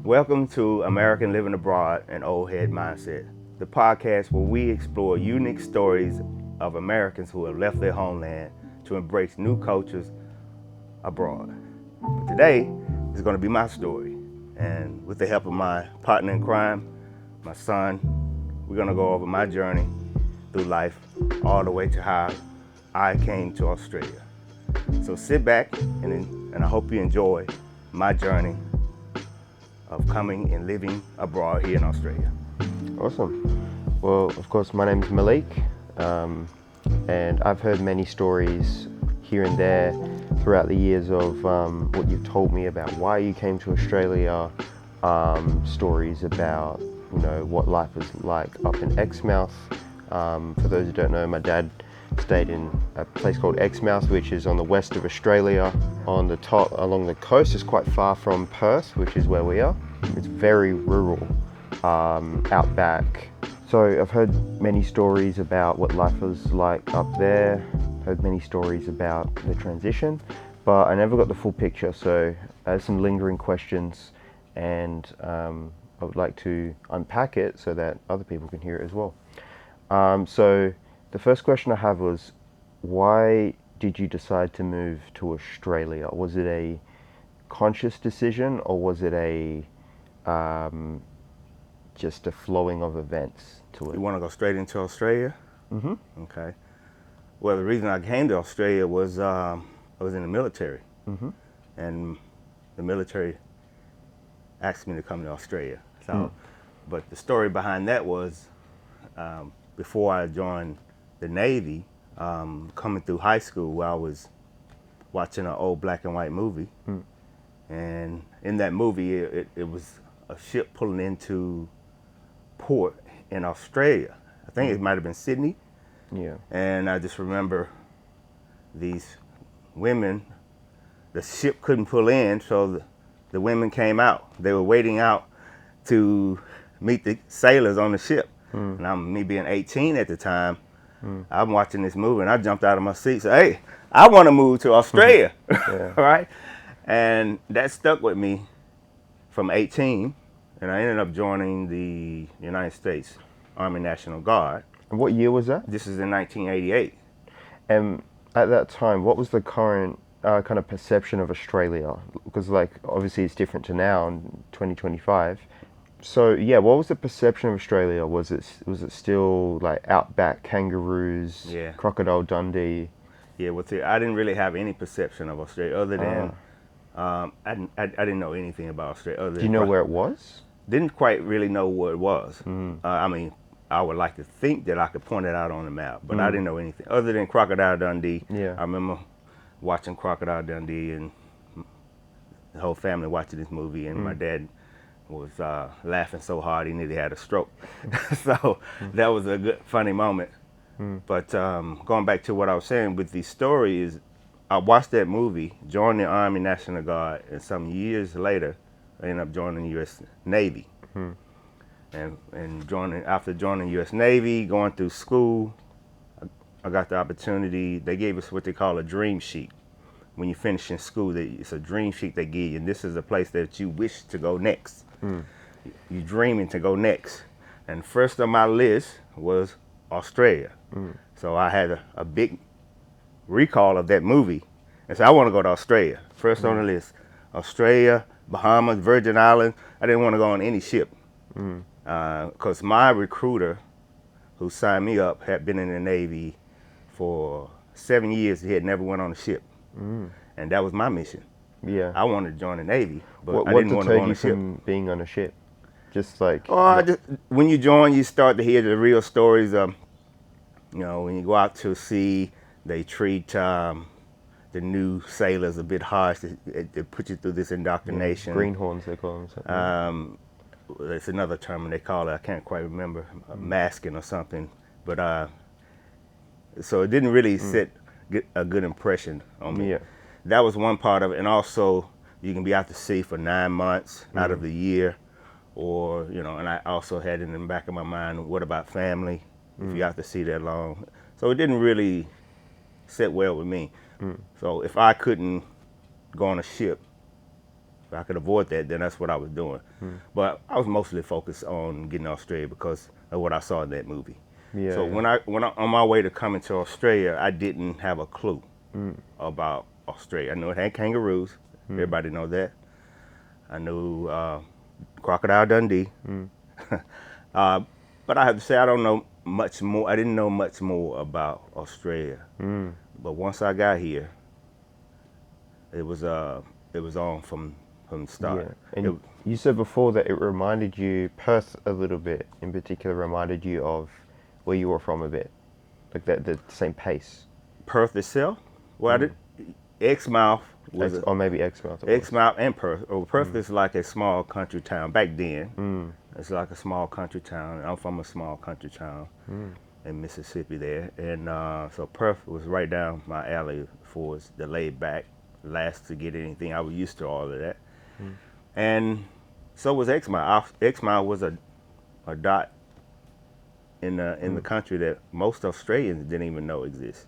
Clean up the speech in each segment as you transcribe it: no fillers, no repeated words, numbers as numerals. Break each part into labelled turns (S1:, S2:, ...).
S1: Welcome to American Living Abroad and Old Head Mindset, the podcast where we explore unique stories of Americans who have left their homeland to embrace new cultures abroad. But today is going to be my story, and with the help of my partner in crime, my son, we're going to go over my journey through life all the way to how I came to Australia. So sit back and I hope you enjoy my journey of coming and living abroad here in Australia.
S2: Awesome. Well, of course, my name is Malik, and I've heard many stories here and there throughout the years of what you've told me about why you came to Australia, stories about, what life is like up in Exmouth. For those who don't know, my dad stayed in a place called Exmouth, which is on the west of Australia, on the top along the coast. It's quite far from Perth, which is where we are. It's very rural, outback. So I've heard many stories about what life was like up there, heard many stories about the transition, but I never got the full picture. So I have some lingering questions, and I would like to unpack it so that other people can hear it as well. So the first question I have was, why did you decide to move to Australia? Was it a conscious decision, or was it just a flowing of events to it?
S1: You want to go straight into Australia?
S2: Mm-hmm.
S1: Okay. Well, the reason I came to Australia was I was in the military,
S2: Mm-hmm.
S1: and the military asked me to come to Australia. So, but the story behind that was before I joined the Navy, coming through high school, I was watching an old black and white movie, and in that movie, it was a ship pulling into port in Australia. I think it might have been Sydney.
S2: Yeah.
S1: And I just remember these women, the ship couldn't pull in, so the women came out. They were waiting out to meet the sailors on the ship. And me being 18 at the time, I'm watching this movie, and I jumped out of my seat and said, hey, I want to move to Australia.
S2: Yeah.
S1: Right? And that stuck with me from 18, and I ended up joining the United States Army National Guard.
S2: And what year was that?
S1: This is in 1988.
S2: And at that time, what was the current kind of perception of Australia? Because, obviously it's different to now in 2025. So, yeah, what was the perception of Australia? Was it still like outback kangaroos,
S1: Yeah.
S2: Crocodile Dundee?
S1: Yeah, I didn't really have any perception of Australia other than I didn't know anything about Australia. Other
S2: Do you know where it was?
S1: Didn't quite really know what it was. I mean, I would like to think that I could point it out on the map, but I didn't know anything other than Crocodile Dundee.
S2: Yeah.
S1: I remember watching Crocodile Dundee and the whole family watching this movie, and my dad was laughing so hard he nearly had a stroke. So that was a good, funny moment. But going back to what I was saying with these stories, I watched that movie, joined the Army National Guard, and some years later, I ended up joining the U.S. Navy. And after joining the U.S. Navy, going through school, I got the opportunity. They gave us what they call a dream sheet. When you finish in school, it's a dream sheet they give you, and this is a place that you wish to go next. You're dreaming to go next. And first on my list was Australia. So I had a big recall of that movie, and so I want to go to Australia. First on the list, Australia, Bahamas, Virgin Islands. I didn't want to go on any ship because my recruiter who signed me up had been in the Navy for 7 years. He had never went on a ship, and that was my mission.
S2: Yeah.
S1: I wanted to join the Navy, but I
S2: What
S1: didn't want to go on a
S2: deterred you
S1: ship.
S2: from being on a ship? Just like...
S1: When you join, you start to hear the real stories of, when you go out to sea, they treat the new sailors a bit harsh. They put you through this indoctrination.
S2: greenhorns, they call them.
S1: It's another term they call it. I can't quite remember, masking or something. But so it didn't really set a good impression on me.
S2: Yeah.
S1: That was one part of it, and also you can be out to sea for 9 months out of the year, or and I also had in the back of my mind, what about family if you have to see that long? So it didn't really sit well with me. So if I couldn't go on a ship If I could avoid that, then that's what I was doing. But I was mostly focused on getting to Australia because of what I saw in that movie.
S2: Yeah.
S1: So
S2: Yeah.
S1: when I on my way to coming to Australia, I didn't have a clue about Australia. I knew it had kangaroos. Everybody know that. I knew Crocodile Dundee. But I have to say I don't know much more. I didn't know much more about Australia. But once I got here, it was on from the start.
S2: Yeah. And you said before that it reminded you, Perth a little bit in particular, reminded you of where you were from a bit, like that the same pace.
S1: Perth itself, well, I did, Exmouth was
S2: Or maybe Exmouth.
S1: Exmouth and Perth. Oh, Perth is like a small country town back then. It's like a small country town. I'm from a small country town in Mississippi there, and so Perth was right down my alley for the laid back, last to get anything. I was used to all of that, and so was Exmouth. Exmouth was a dot in the country that most Australians didn't even know exists.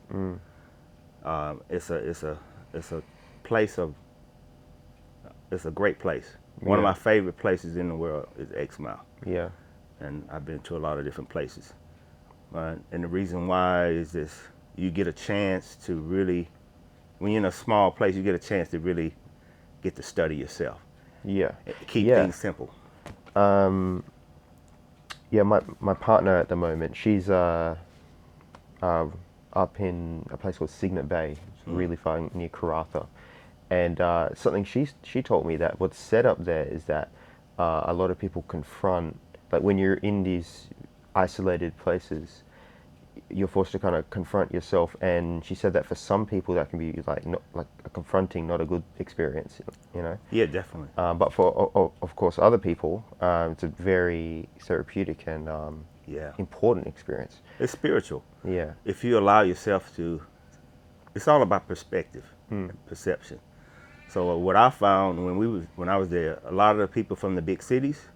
S1: It's a place of it's a great place. One of my favorite places in the world is Exmouth.
S2: Yeah.
S1: And I've been to a lot of different places. And the reason why is this: you get a chance to really, when you're in a small place, you get a chance to really get to study yourself.
S2: Yeah.
S1: Keep
S2: Yeah.
S1: things simple.
S2: Yeah, my partner at the moment, she's up in a place called Cygnet Bay, it's really far near Karratha. And something she told me that what's set up there is that a lot of people confront, like when you're in these isolated places, you're forced to kind of confront yourself. And she said that for some people that can be like not like a confronting, not a good experience, you know.
S1: Yeah, definitely.
S2: But for of course other people, it's a very therapeutic and
S1: Yeah.
S2: important experience.
S1: It's spiritual.
S2: Yeah.
S1: If you allow yourself to, it's all about perspective, and perception. So what I found when I was there, a lot of the people from the big cities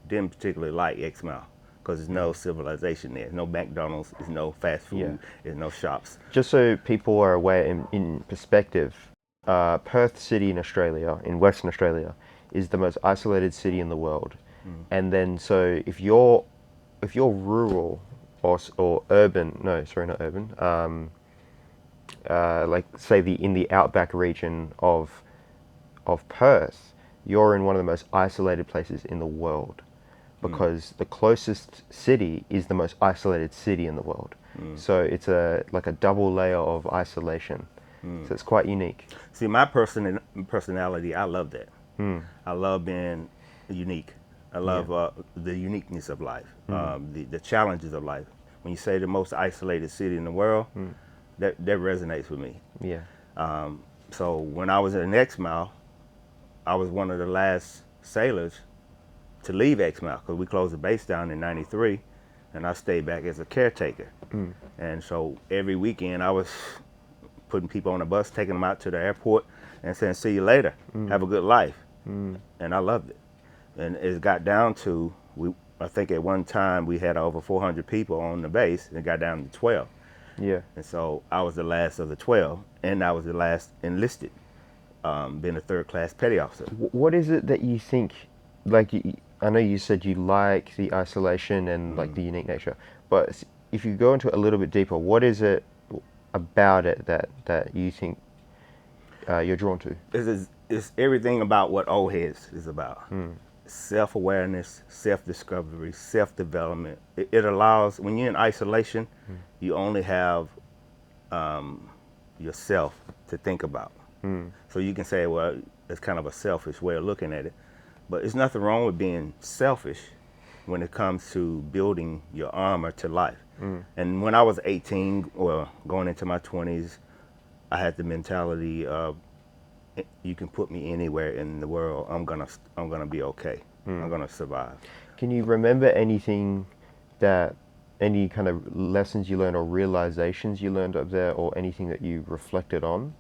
S1: didn't particularly like Exmouth because there's no civilization there, no McDonald's, there's no fast food,
S2: Yeah.
S1: there's no shops.
S2: Just so people are aware in perspective, Perth City in Australia, in Western Australia, is the most isolated city in the world. And then so if you're rural or urban, no, sorry, not urban, like say in the outback region of Perth, you're in one of the most isolated places in the world, because the closest city is the most isolated city in the world. So it's like a double layer of isolation. So it's quite unique.
S1: See, my personality, I love that. I love being unique. I love the uniqueness of life, the challenges of life. When you say the most isolated city in the world, that resonates with me.
S2: Yeah.
S1: So when I was in Exmouth, I was one of the last sailors to leave Exmouth because we closed the base down in '93, and I stayed back as a caretaker. And so every weekend I was putting people on a bus, taking them out to the airport, and saying, "See you later. Have a good life." And I loved it. And it got down to I think at one time we had over 400 people on the base, and it got down to 12.
S2: Yeah.
S1: And so I was the last of the 12, and I was the last enlisted, being a third-class petty officer.
S2: What is it that you think, like, I know you said you like the isolation and like the unique nature, but if you go into it a little bit deeper, what is it about it that you think you're drawn to?
S1: It's everything about what old heads is about. Self-awareness, self-discovery, self-development. It allows, when you're in isolation, you only have yourself to think about. So you can say, well, it's kind of a selfish way of looking at it, but there's nothing wrong with being selfish when it comes to building your armor to life. And when I was 18 or going into my 20s, I had the mentality of, you can put me anywhere in the world, I'm gonna be okay. I'm gonna survive.
S2: Can you remember anything any kind of lessons you learned or realizations you learned up there, or anything that you reflected on?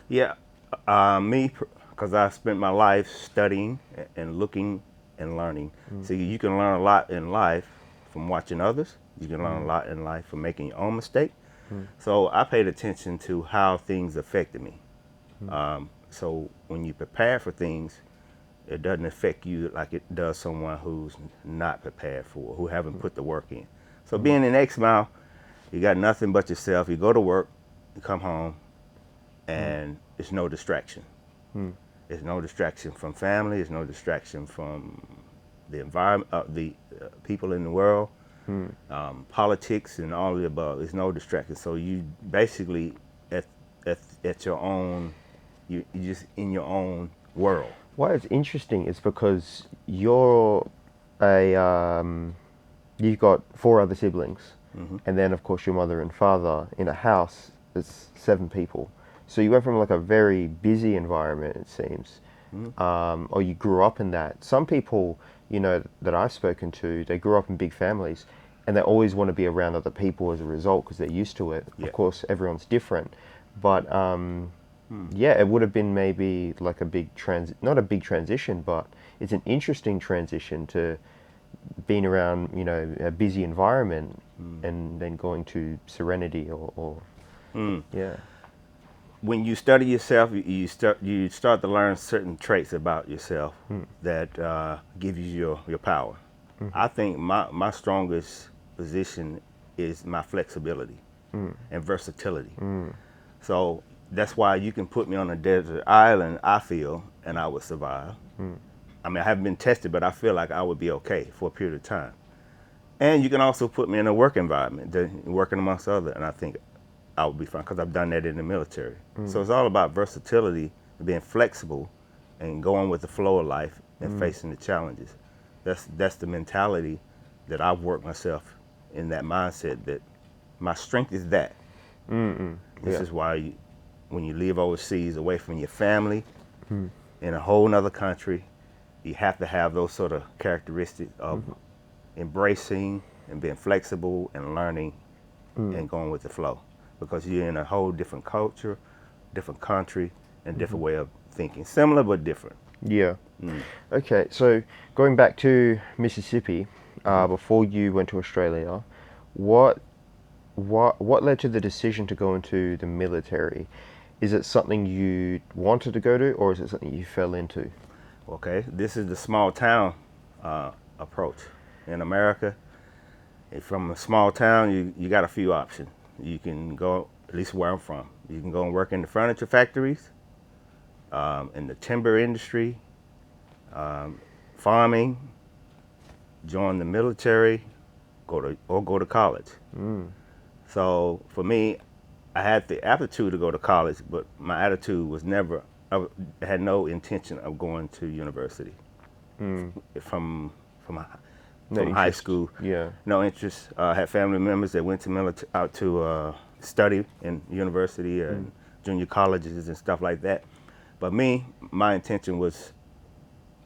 S1: Yeah, because I spent my life studying and looking and learning. So you can learn a lot in life from watching others. You can learn a lot in life from making your own mistake. So I paid attention to how things affected me. So when you prepare for things, it doesn't affect you like it does someone who's not prepared for, who haven't put the work in. So being in X Mile, you got nothing but yourself. You go to work, you come home, and it's no distraction. It's no distraction from family. It's no distraction from the environment, the people in the world, politics, and all of the above. It's no distraction. So you basically at your own, you just in your own world.
S2: Why it's interesting is because you're a you've got four other siblings, and then of course your mother and father in a house. It's 7 people. So you went from like a very busy environment, it seems, or you grew up in that. Some people, you know, that I've spoken to, they grew up in big families, and they always want to be around other people as a result because they're used to it.
S1: Yeah.
S2: Of course, everyone's different, but yeah, it would have been maybe like a big not a big transition, but it's an interesting transition to being around, you know, a busy environment and then going to serenity or yeah.
S1: When you study yourself, you start to learn certain traits about yourself that give you your power. I think my strongest position is my flexibility and versatility. So that's why you can put me on a desert island, I feel, and I would survive. I mean, I haven't been tested, but I feel like I would be okay for a period of time. And you can also put me in a work environment, working amongst others, and I think I would be fine because I've done that in the military. So it's all about versatility, being flexible, and going with the flow of life and facing the challenges. That's the mentality that I've worked myself in, that mindset that my strength is that. This is why when you live overseas, away from your family, in a whole nother country, you have to have those sort of characteristics of embracing and being flexible and learning and going with the flow, because you're in a whole different culture, different country, and different way of thinking. Similar but different.
S2: Yeah. Okay, so going back to Mississippi, before you went to Australia, what led to the decision to go into the military? Is it something you wanted to go to, or is it something you fell into?
S1: Okay, this is the small town approach. In America, from a small town, you got a few options. You can go, at least where I'm from, you can go and work in the furniture factories, in the timber industry, farming, join the military, go to college. So for me, I had the aptitude to go to college, but my attitude was never, I had no intention of going to university. From high school.
S2: Yeah.
S1: No interest. I had family members that went to out to study in university and junior colleges and stuff like that. But me, my intention was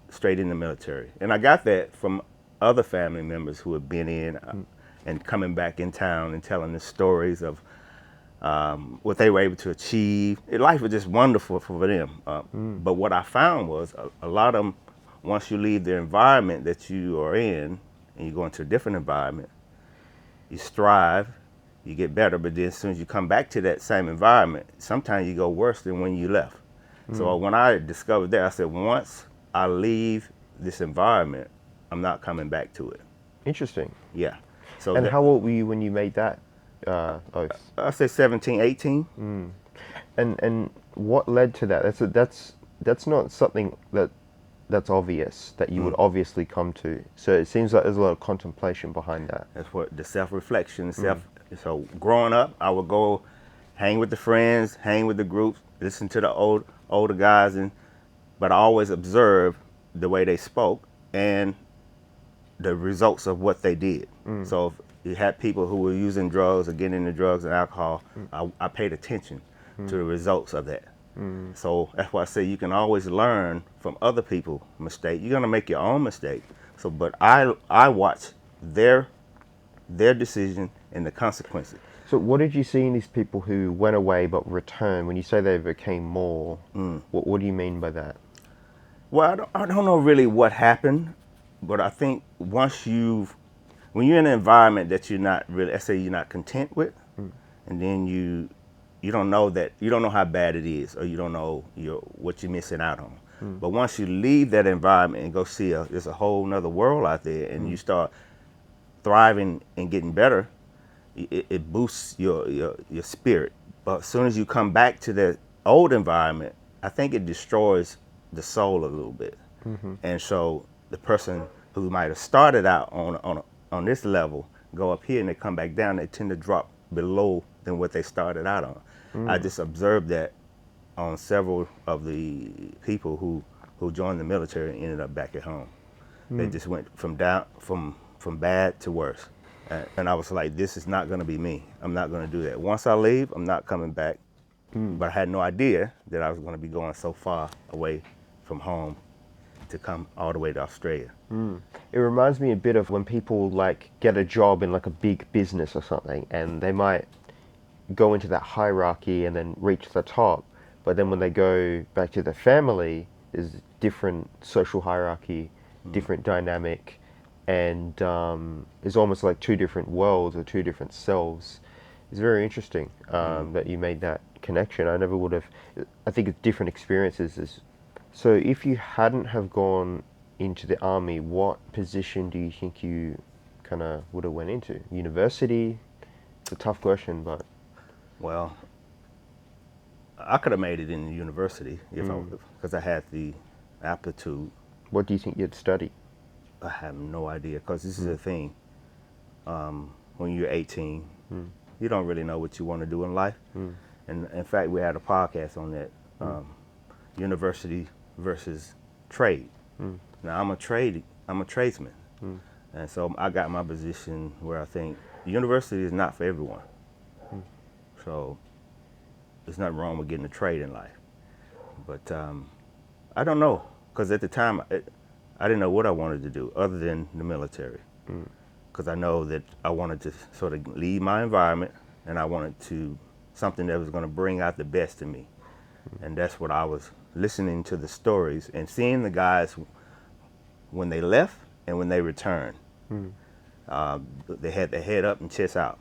S1: straight in the military. And I got that from other family members who had been in and coming back in town and telling the stories of what they were able to achieve. Life was just wonderful for them. But what I found was a lot of them, once you leave the environment that you are in and you go into a different environment, you strive, you get better, but then as soon as you come back to that same environment, sometimes you go worse than when you left. So when I discovered that, I said, once I leave this environment, I'm not coming back to it.
S2: Interesting.
S1: Yeah. So
S2: And how old were you when you made that oath?
S1: I say 17, 18.
S2: And what led to that? That's not something that's obvious that you would obviously come to. So it seems like there's a lot of contemplation behind that.
S1: That's what the self-reflection, So growing up, I would go hang with the friends, hang with the groups, listen to the older guys, but I always observed the way they spoke and the results of what they did. So if you had people who were using drugs or getting into drugs and alcohol, I paid attention to the results of that. So that's why I say you can always learn from other people's mistakes. You're gonna make your own mistake. So, but I watch their decision and the consequences.
S2: So what did you see in these people who went away but returned? When you say they became more, what do you mean by that?
S1: Well, I don't know really what happened, but I think when you're in an environment that you're not really, let's say you're not content with, and then you you don't know that, you don't know how bad it is, or you don't know what you're missing out on. But once you leave that environment and go see there's a whole nother world out there, and you start thriving and getting better, it boosts your spirit. But as soon as you come back to the old environment, I think it destroys the soul a little bit. And so the person who might have started out on this level go up here and they come back down, they tend to drop below than what they started out on. I just observed that on several of the people who joined the military and ended up back at home. They just went from bad to worse. And I was like, this is not going to be me. I'm not going to do that. Once I leave, I'm not coming back. But I had no idea that I was going to be going so far away from home to come all the way to Australia.
S2: It reminds me a bit of when people like get a job in like a big business or something, and they might go into that hierarchy and then reach the top, but then when they go back to their family, there's different social hierarchy, different dynamic, and it's almost like two different worlds or two different selves. It's very interesting that you made that connection. I never would have. I think it's different experiences. So if you hadn't have gone into the army, what position do you think you kind of would have went into? University? It's a tough question, but...
S1: Well, I could have made it in the university because I had the aptitude.
S2: What do you think you'd study?
S1: I have no idea, because this is the thing. When you're 18, you don't really know what you want to do in life. And in fact, we had a podcast on that, university versus trade. Now I'm a tradesman. And so I got my position where I think university is not for everyone. So there's nothing wrong with getting a trade in life. But I don't know, because at the time I didn't know what I wanted to do other than the military. Because I know that I wanted to sort of leave my environment, and I wanted something that was going to bring out the best in me. And that's what I was listening to, the stories and seeing the guys when they left and when they returned. They had their head up and chest out.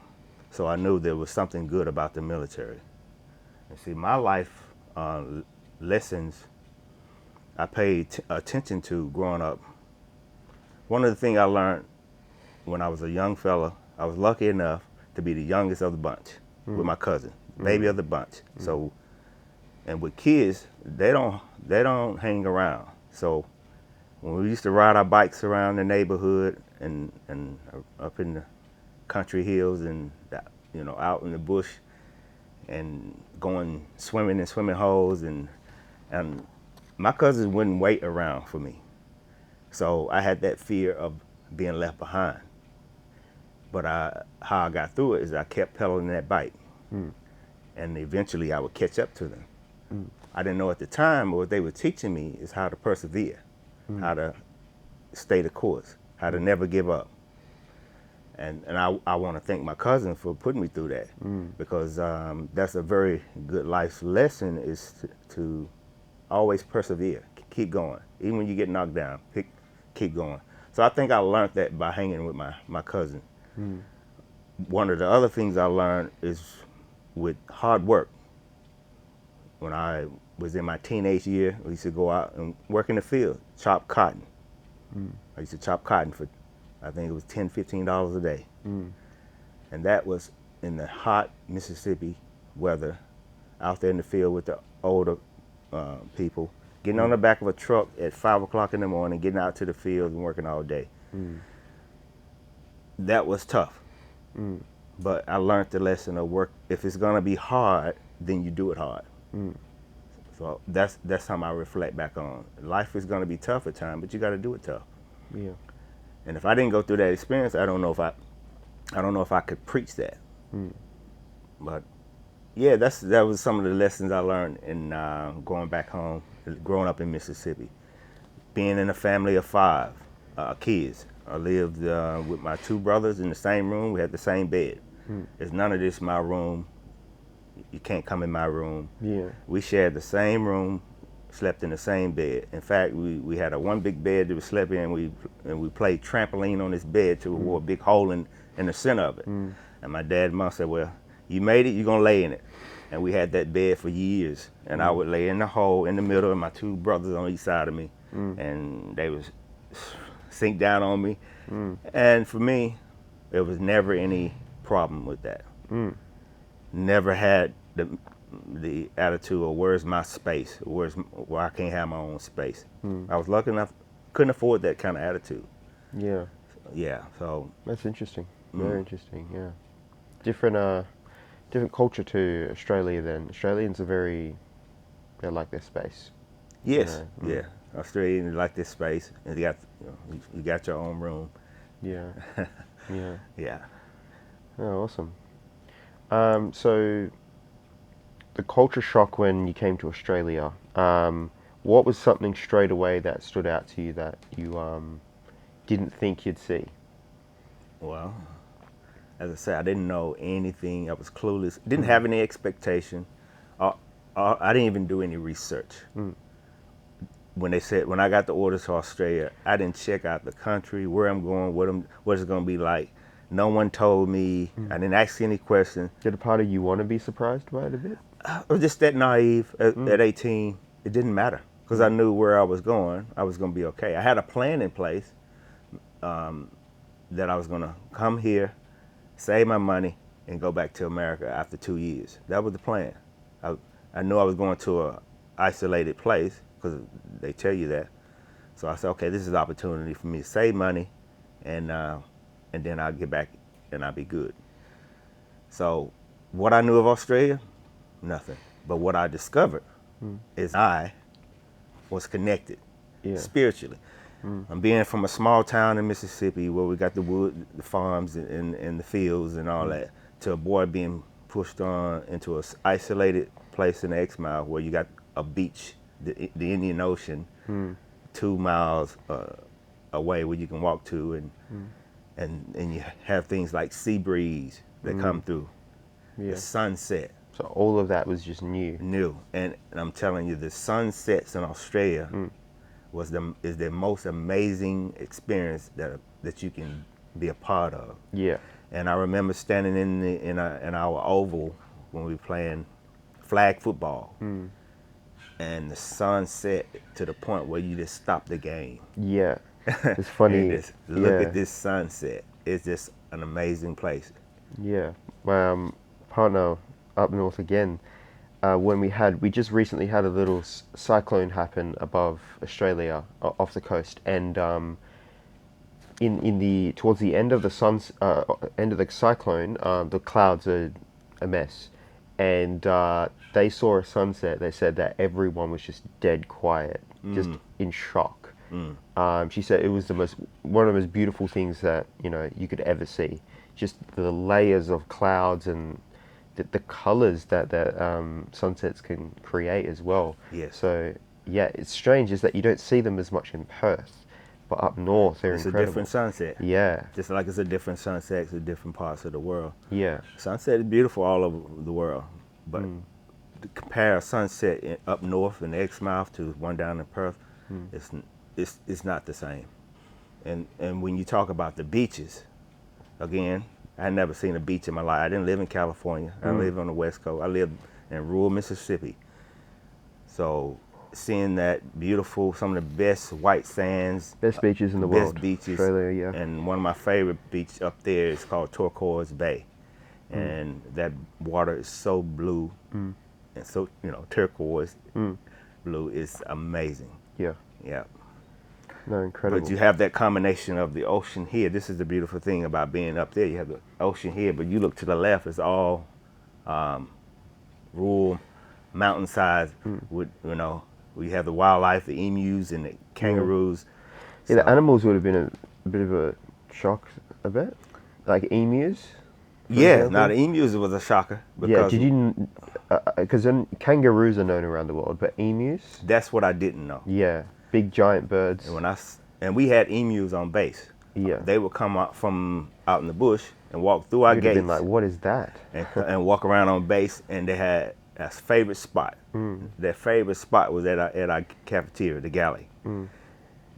S1: So I knew there was something good about the military. And see, my life lessons I paid attention to growing up. One of the things I learned when I was a young fella, I was lucky enough to be the youngest of the bunch with my cousin, baby of the bunch. So, and with kids, they don't hang around. So when we used to ride our bikes around the neighborhood and up in the country hills and out in the bush and going swimming in swimming holes, and my cousins wouldn't wait around for me. So I had that fear of being left behind. But how I got through it is I kept pedaling that bike. And eventually I would catch up to them. I didn't know at the time, but what they were teaching me is how to persevere, how to stay the course, how to never give up. And I want to thank my cousin for putting me through that, because that's a very good life lesson, is to always persevere, keep going. Even when you get knocked down, keep going. So I think I learned that by hanging with my cousin. One of the other things I learned is with hard work. When I was in my teenage year, we used to go out and work in the field, chop cotton. I used to chop cotton for, I think it was $10, $15 a day. And that was in the hot Mississippi weather, out there in the field with the older people, getting on the back of a truck at 5 o'clock in the morning, getting out to the field and working all day. That was tough. But I learned the lesson of work. If it's gonna be hard, then you do it hard. So that's how I reflect back on. Life is gonna be tough at times, but you gotta do it tough.
S2: Yeah.
S1: And if I didn't go through that experience, I don't know if I could preach that. But yeah, that was some of the lessons I learned in going back home, growing up in Mississippi, being in a family of 5 kids. I lived with my 2 brothers in the same room. We had the same bed. It's none of this my room. You can't come in my room.
S2: Yeah.
S1: We shared the same room, slept in the same bed. In fact, we had one big bed that we slept in, and we played trampoline on this bed till we wore a big hole in the center of it. And my dad and mom said, well, you made it, you're gonna lay in it. And we had that bed for years. And I would lay in the hole in the middle, and my two brothers on each side of me. And they would sink down on me. And for me, there was never any problem with that. Never had the attitude of where's my space, where I can't have my own space. I was lucky enough, couldn't afford that kind of attitude.
S2: Yeah.
S1: Yeah, so.
S2: That's interesting. Very interesting, yeah. Different culture to Australia then. Australians are they like their space.
S1: Yes,
S2: You know?
S1: yeah. Australians like this space, and you got your own room.
S2: Yeah. Yeah.
S1: Yeah.
S2: Oh, awesome. So the culture shock when you came to Australia, what was something straight away that stood out to you that you didn't think you'd see?
S1: Well, as I said, I didn't know anything. I was clueless. Didn't have any expectation. I didn't even do any research. When I got the orders to Australia, I didn't check out the country, where I'm going, what it's going to be like. No one told me. I didn't ask any questions.
S2: Did a part of you want to be surprised by it a bit?
S1: I was just that naive at 18. It didn't matter because I knew where I was going. I was going to be okay. I had a plan in place that I was going to come here, save my money, and go back to America after 2 years. That was the plan. I knew I was going to an isolated place because they tell you that. So I said, okay, this is an opportunity for me to save money, and then I'll get back and I'll be good. So what I knew of Australia, nothing. But what I discovered is I was connected spiritually. I'm being from a small town in Mississippi where we got the wood, the farms, and the fields and all that, to a boy being pushed on into an isolated place in the X Mile where you got a beach, the Indian Ocean, 2 miles away where you can walk to, and you have things like sea breeze that come through, the sunset.
S2: So all of that was just new.
S1: New, and I'm telling you, the sunsets in Australia is the most amazing experience that you can be a part of.
S2: Yeah.
S1: And I remember standing in our oval when we were playing flag football, and the sun set to the point where you just stop the game.
S2: Yeah. It's funny.
S1: Just look at this sunset. It's just an amazing place.
S2: Yeah. My partner up north again, when we just recently had a little cyclone happen above Australia, off the coast, and towards the end of the end of the cyclone, the clouds are a mess, and they saw a sunset. They said that everyone was just dead quiet, just in shock. She said it was one of the most beautiful things that you could ever see. Just the layers of clouds and the colors that sunsets can create as well.
S1: Yes.
S2: So yeah, it's strange is that you don't see them as much in Perth, but up north they're incredible.
S1: It's a different sunset.
S2: Yeah.
S1: Just like it's a different sunset in different parts of the world.
S2: Yeah.
S1: Sunset is beautiful all over the world, but to compare a sunset up north in the Exmouth to one down in Perth, it's not the same. And when you talk about the beaches, again, I had never seen a beach in my life. I didn't live in California. I live on the West Coast. I lived in rural Mississippi. So seeing that beautiful, some of the best white sands.
S2: Best beaches in the world.
S1: Best beaches.
S2: Australia, yeah.
S1: And one of my favorite beaches up there is called Turquoise Bay. And that water is so blue and so, turquoise blue is amazing.
S2: Yeah.
S1: Yeah.
S2: No, incredible.
S1: But you have that combination of the ocean here. This is the beautiful thing about being up there. You have the ocean here, but you look to the left, it's all rural mountainsides with, we have the wildlife, the emus and the kangaroos.
S2: Yeah, the animals would have been a bit of a shock, I bet. Like emus.
S1: Yeah, now the emus was a shocker.
S2: Yeah, because kangaroos are known around the world, but emus?
S1: That's what I didn't know.
S2: Yeah, big giant birds.
S1: And we had emus on base.
S2: Yeah.
S1: They would come out from out in the bush and walk through our
S2: You'd
S1: gates.
S2: have been like, what is that?
S1: and walk around on base, and they had a favorite spot. Their favorite spot was at our cafeteria, the galley.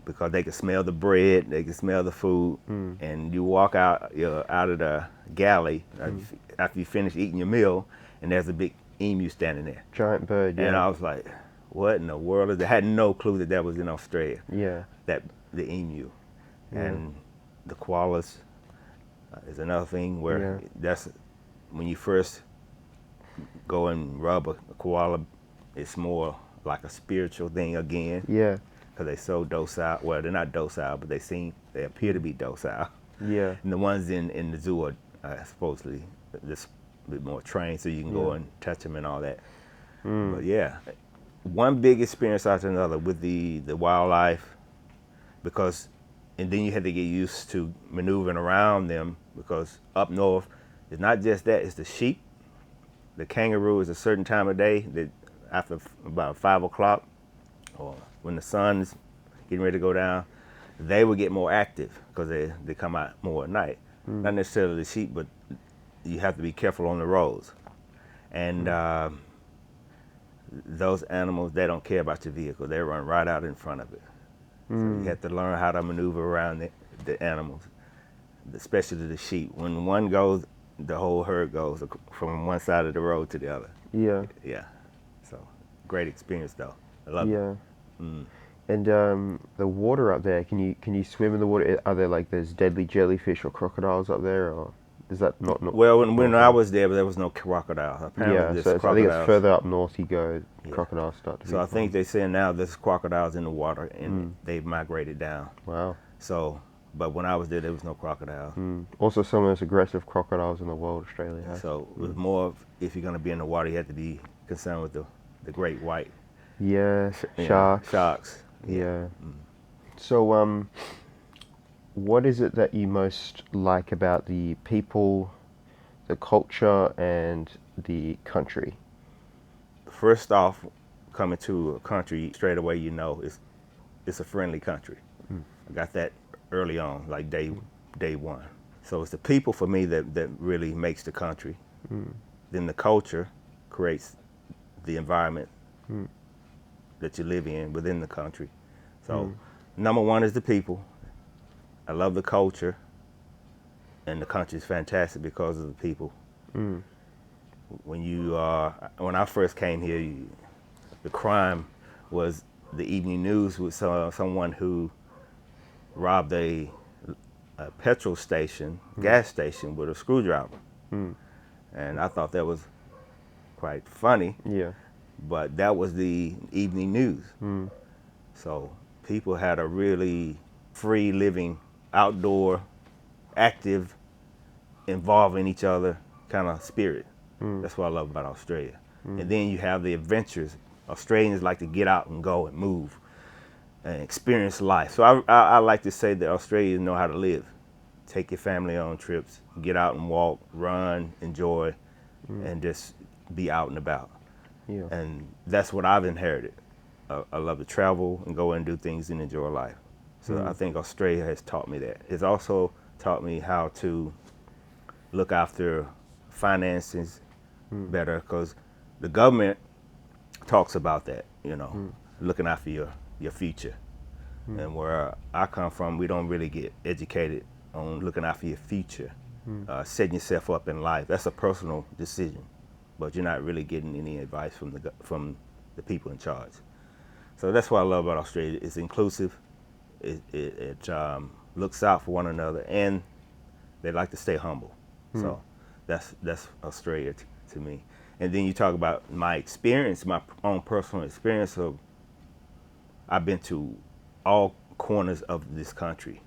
S1: Because they could smell the bread, they could smell the food, and you walk out of the galley after you finish eating your meal, and there's a big emu standing there.
S2: Giant bird,
S1: And
S2: yeah.
S1: I was like, what in the world is that? I had no clue that that was in Australia,
S2: Yeah.
S1: that the emu.
S2: Yeah.
S1: And the koalas is another thing where
S2: Yeah.
S1: that's when you first go and rub a koala, it's more like a spiritual thing again,
S2: Yeah.
S1: because they're so docile. Well, they're not docile, but they appear to be docile.
S2: Yeah.
S1: And the ones in the zoo are supposedly just a bit more trained, so you can go
S2: Yeah.
S1: and touch them and all that. But yeah, one big experience after another with the wildlife, because, and then you had to get used to maneuvering around them, because up north, it's not just that, it's the sheep. The kangaroo is a certain time of day that after about 5 o'clock, or when the sun's getting ready to go down, they will get more active because they come out more at night. Not necessarily the sheep, but you have to be careful on the roads. And those animals, they don't care about your vehicle. They run right out in front of it. So you have to learn how to maneuver around the animals, especially the sheep. When one goes, the whole herd goes from one side of the road to the other.
S2: Yeah.
S1: Yeah. So great experience though. I love it.
S2: Yeah. And the water up there, can you swim in the water? Are there like there's deadly jellyfish or crocodiles up there, or is that not
S1: Well, when I
S2: north?
S1: was there was no crocodile. Apparently
S2: Yeah,
S1: there's
S2: so I think it's
S1: crocodiles.
S2: further up north you go,
S1: Yeah.
S2: crocodiles start to be
S1: So I think
S2: found.
S1: they say now there's crocodiles in the water and they've migrated down.
S2: Wow.
S1: So, but when I was there was no crocodile.
S2: Also, some of the most aggressive crocodiles in the world, Australia has.
S1: So it was more of, if you're going to be in the water, you have to be concerned with the great white.
S2: Yeah,
S1: Yeah,
S2: sharks.
S1: Sharks.
S2: Yeah. So, what is it that you most like about the people, the culture, and the country?
S1: First off, coming to a country, straight away you know it's a friendly country. I got that early on, like day one. So it's the people for me that really makes the country. Then the culture creates the environment that you live in within the country. So number one is the people. I love the culture, and the country is fantastic because of the people. When I first came here, the crime was the evening news with someone who robbed a petrol station, gas station, with a screwdriver. And I thought that was quite funny,
S2: Yeah.
S1: but that was the evening news. So people had a really free living, outdoor, active, involving each other kind of spirit. That's what I love about Australia. And then you have the adventures. Australians like to get out and go and move and experience life. So I like to say that Australians know how to live. Take your family on trips, get out and walk, run, enjoy, and just be out and about.
S2: Yeah.
S1: And that's what I've inherited. I love to travel and go and do things and enjoy life. So I think Australia has taught me that. It's also taught me how to look after finances better, because the government talks about that, looking after your future. And where I come from, we don't really get educated on looking after your future, setting yourself up in life. That's a personal decision, but you're not really getting any advice from the people in charge. So that's what I love about Australia. It's inclusive. It looks out for one another, and they like to stay humble. So that's Australia to me. And then you talk about my experience, my own personal experience. So I've been to all corners of this country.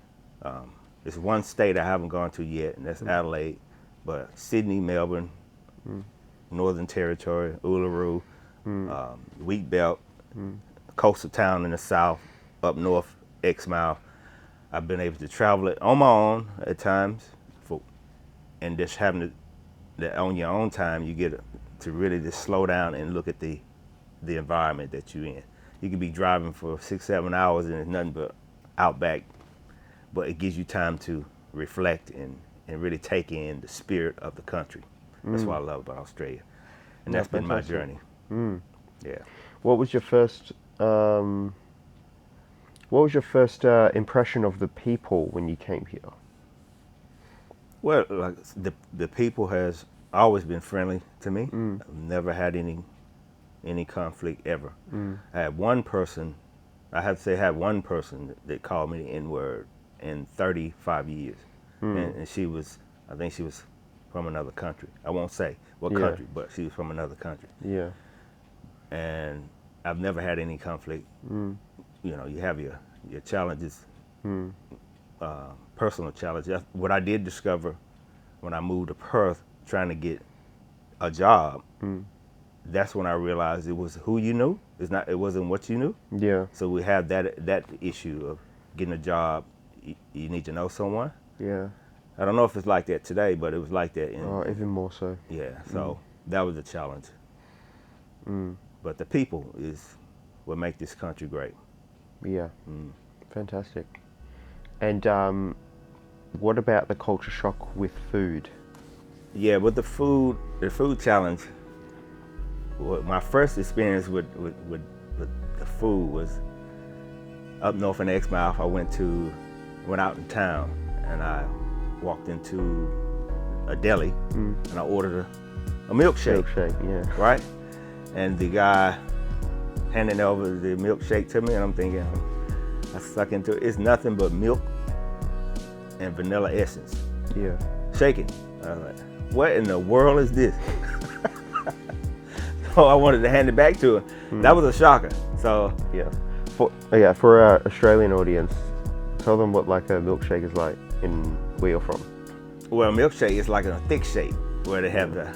S1: There's one state I haven't gone to yet, and that's Adelaide. But Sydney, Melbourne, Northern Territory, Uluru, Wheat Belt, coastal town in the south, up north, Exmouth. I've been able to travel it on my own at times, and just having that on your own time, you get to really just slow down and look at the environment that you're in. You can be driving for 6-7 hours and it's nothing but outback, but it gives you time to reflect and really take in the spirit of the country. That's what I love about Australia, and that's been my journey. Yeah.
S2: What was your first impression of the people when you came here?
S1: Well, like the people has always been friendly to me. I've never had any conflict ever. I had one person, I have to say, I had one person that called me the N-word in 35 years. And she was, I think she was from another country. I won't say what country, but she was from another country.
S2: Yeah.
S1: And I've never had any conflict. You know, you have your challenges, personal challenges. What I did discover when I moved to Perth trying to get a job, that's when I realized it was who you knew. It wasn't what you knew.
S2: Yeah.
S1: So we have that issue of getting a job. You need to know someone.
S2: Yeah.
S1: I don't know if it's like that today, but it was like that.
S2: Even more so.
S1: Yeah. So that was a challenge. But the people is what make this country great.
S2: Yeah. Fantastic. And what about the culture shock with food?
S1: Yeah, with the food challenge, my first experience with the food was up north in Exmouth. I went out in town and I walked into a deli and I ordered a milkshake.
S2: Yeah.
S1: Right? And the guy handing over the milkshake to me, and I'm thinking, I suck into it. It's nothing but milk and vanilla essence.
S2: Yeah.
S1: Shaking. I was like, what in the world is this? So I wanted to hand it back to him. That was a shocker. So
S2: yeah. For our Australian audience, tell them what like a milkshake is like in where you're from.
S1: Well, a milkshake is like a thick shake where they have the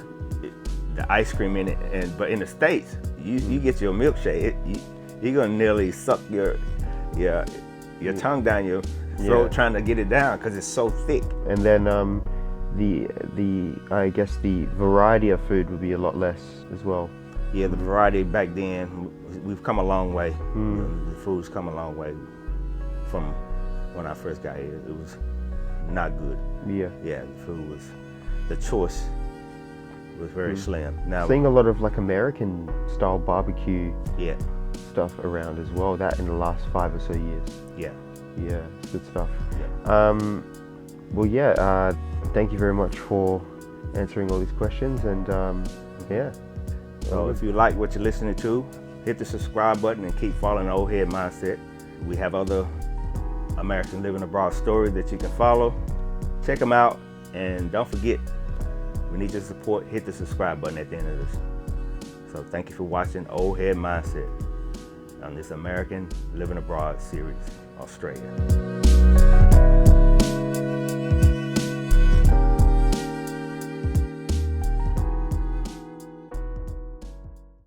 S1: ice cream in it, but in the States, you get your milkshake, you're gonna nearly suck your tongue down your throat trying to get it down because it's so thick.
S2: And then I guess the variety of food would be a lot less as well.
S1: Yeah, the variety back then, we've come a long way. The food's come a long way from when I first got here. It was not good.
S2: Yeah.
S1: Yeah, the choice was very slim. Now
S2: seeing a lot of like American style barbecue stuff around as well, that in the last 5 or so years.
S1: Yeah.
S2: Yeah, it's good stuff.
S1: Yeah.
S2: Well, thank you very much for answering all these questions, and yeah.
S1: So if you like what you're listening to, hit the subscribe button and keep following Old Head Mindset. We have other American living abroad stories that you can follow. Check them out, and don't forget, we need your support. Hit the subscribe button at the end of this. So thank you for watching Old Head Mindset on this American Living Abroad series, Australia.